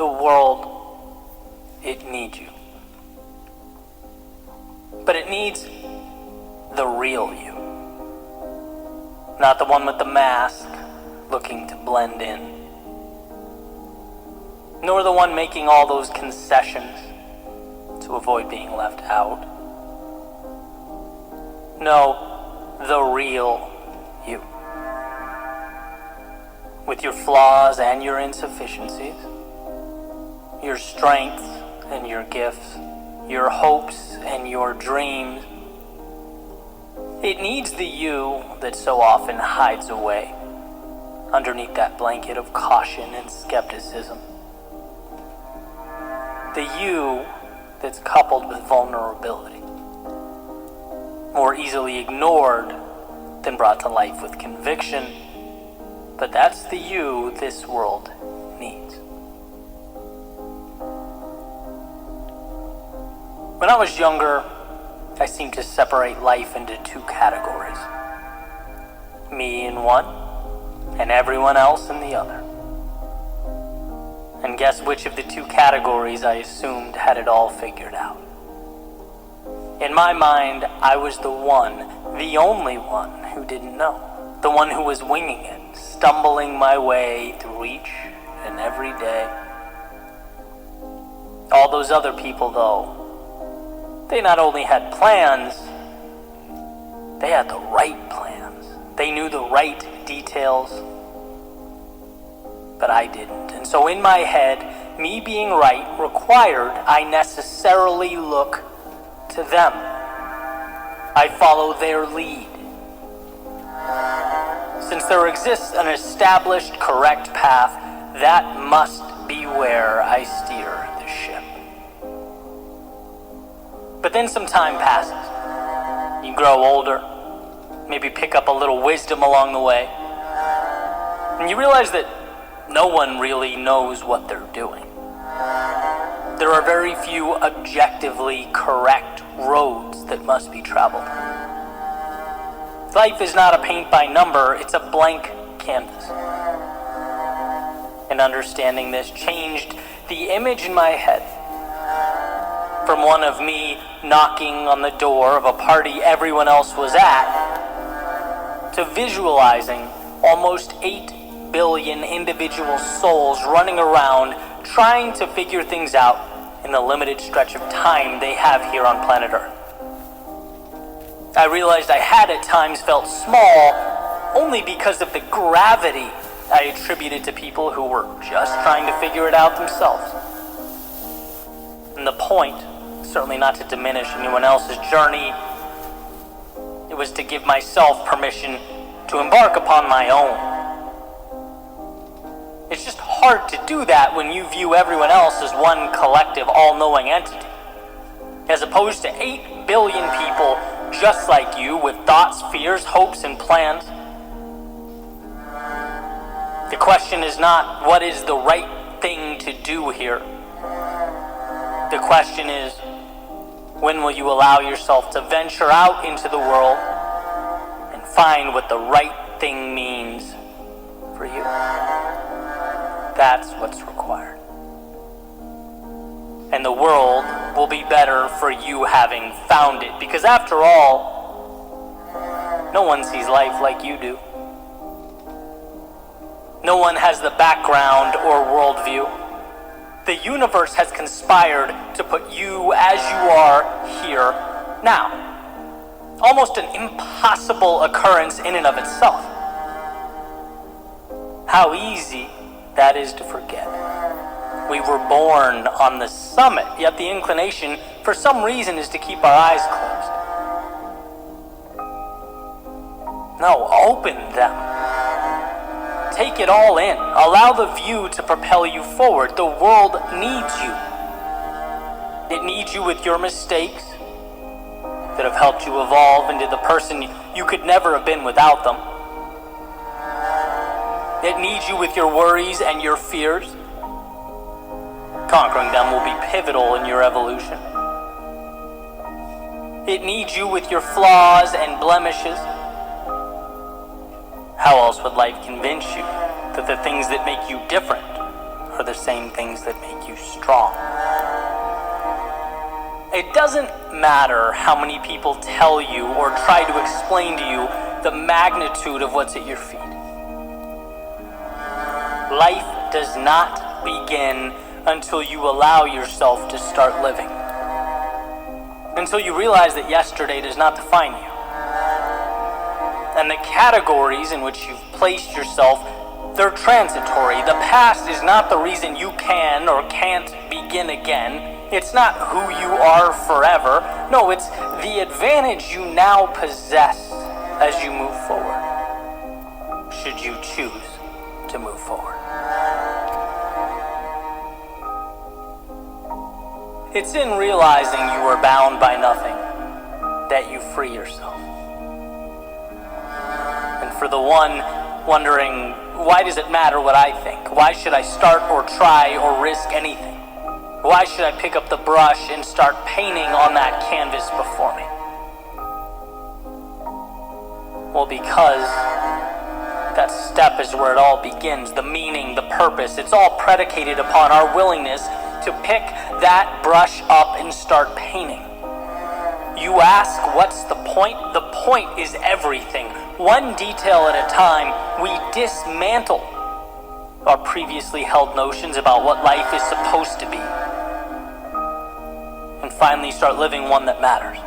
The world, it needs you. But it needs the real you. Not the one with the mask, looking to blend in. Nor the one making all those concessions to avoid being left out. No, the real you. With your flaws and your insufficiencies, your strengths and your gifts, your hopes and your dreams. It needs the you that so often hides away underneath that blanket of caution and skepticism. The you that's coupled with vulnerability, more easily ignored than brought to life with conviction, but that's the you this world needs. When I was younger, I seemed to separate life into two categories. Me in one, and everyone else in the other. And guess which of the two categories I assumed had it all figured out? In my mind, I was the one, the only one who didn't know. The one who was winging it, stumbling my way through each and every day. All those other people, though, they not only had plans, they had the right plans. They knew the right details, but I didn't. And so in my head, me being right required I necessarily look to them. I follow their lead. Since there exists an established correct path, that must be where I steer the ship. But then some time passes. You grow older, maybe pick up a little wisdom along the way, and you realize that no one really knows what they're doing. There are very few objectively correct roads that must be traveled. Life is not a paint by number, it's a blank canvas. And understanding this changed the image in my head from one of me knocking on the door of a party everyone else was at, to visualizing almost 8 billion individual souls running around trying to figure things out in the limited stretch of time they have here on planet Earth. I realized I had at times felt small only because of the gravity I attributed to people who were just trying to figure it out themselves. And the point, certainly not to diminish anyone else's journey, it was to give myself permission to embark upon my own. It's just hard to do that when you view everyone else as one collective, all-knowing entity, as opposed to 8 billion people just like you with thoughts, fears, hopes, and plans. The question is not what is the right thing to do here. The question is, when will you allow yourself to venture out into the world and find what the right thing means for you? That's what's required. And the world will be better for you having found it, because after all, no one sees life like you do. No one has the background or worldview. The universe has conspired to put you as you are here now. Almost an impossible occurrence in and of itself. How easy that is to forget. We were born on the summit, yet the inclination, for some reason, is to keep our eyes closed. No, open them. Take it all in. Allow the view to propel you forward. The world needs you. It needs you with your mistakes that have helped you evolve into the person you could never have been without them. It needs you with your worries and your fears. Conquering them will be pivotal in your evolution. It needs you with your flaws and blemishes. How else would life convince you that the things that make you different are the same things that make you strong. It doesn't matter how many people tell you or try to explain to you the magnitude of what's at your feet. Life does not begin until you allow yourself to start living. Until you realize that yesterday does not define you. And the categories in which you've placed yourself, they're transitory. The past is not the reason you can or can't begin again. It's not who you are forever. No, it's the advantage you now possess as you move forward, should you choose to move forward. It's in realizing you are bound by nothing that you free yourself. And for the one wondering, why does it matter what I think? Why should I start or try or risk anything? Why should I pick up the brush and start painting on that canvas before me? Well, because that step is where it all begins. The meaning, the purpose, it's all predicated upon our willingness to pick that brush up and start painting. You ask, what's the point? The point is everything. One detail at a time, we dismantle our previously held notions about what life is supposed to be, and finally start living one that matters.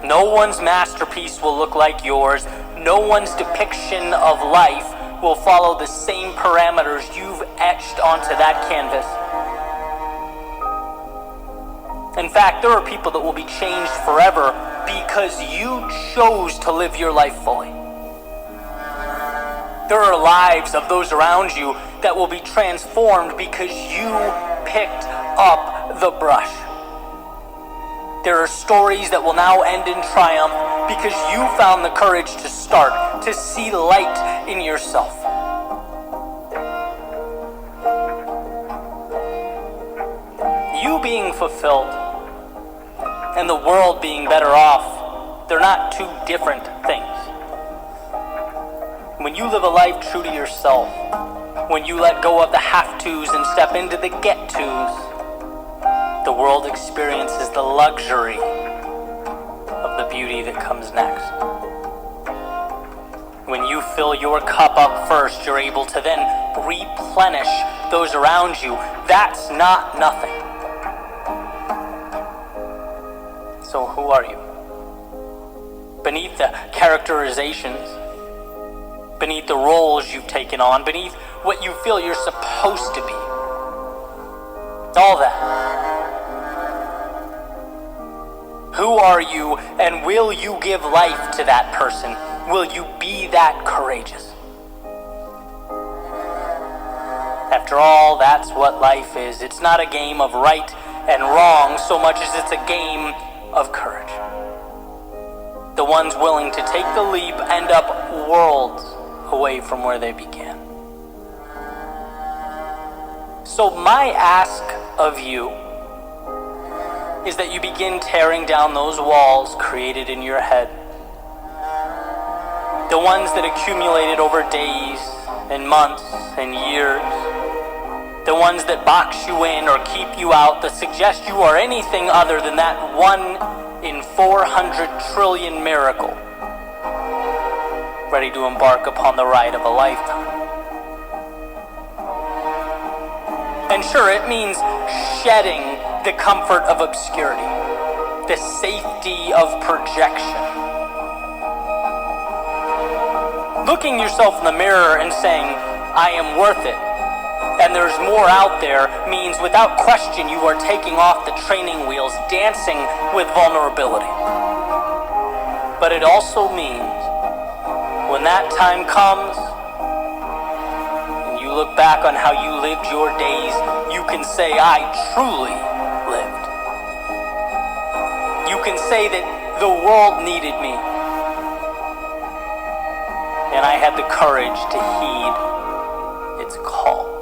No one's masterpiece will look like yours. No one's depiction of life will follow the same parameters you've etched onto that canvas. In fact, there are people that will be changed forever because you chose to live your life fully. There are lives of those around you that will be transformed because you picked up the brush. There are stories that will now end in triumph because you found the courage to start, to see light in yourself. You being fulfilled and the world being better off, they're not two different things. When you live a life true to yourself, when you let go of the have-tos and step into the get-tos, the world experiences the luxury of the beauty that comes next. When you fill your cup up first, you're able to then replenish those around you. That's not nothing. So who are you? Beneath the characterizations, beneath the roles you've taken on, beneath what you feel you're supposed to be, all that. Who are you, and will you give life to that person? Will you be that courageous? After all, that's what life is. It's not a game of right and wrong so much as it's a game of courage. The ones willing to take the leap end up worlds away from where they began. So my ask of you is that you begin tearing down those walls created in your head. The ones that accumulated over days and months and years. The ones that box you in or keep you out, that suggest you are anything other than that 1 in 400 trillion miracle, ready to embark upon the ride of a lifetime. And sure, it means shedding the comfort of obscurity, the safety of projection. Looking yourself in the mirror and saying, I am worth it, and there's more out there, means without question you are taking off the training wheels, dancing with vulnerability. But it also means when that time comes, and you look back on how you lived your days, you can say, I truly lived. You can say that the world needed me, and I had the courage to heed its call.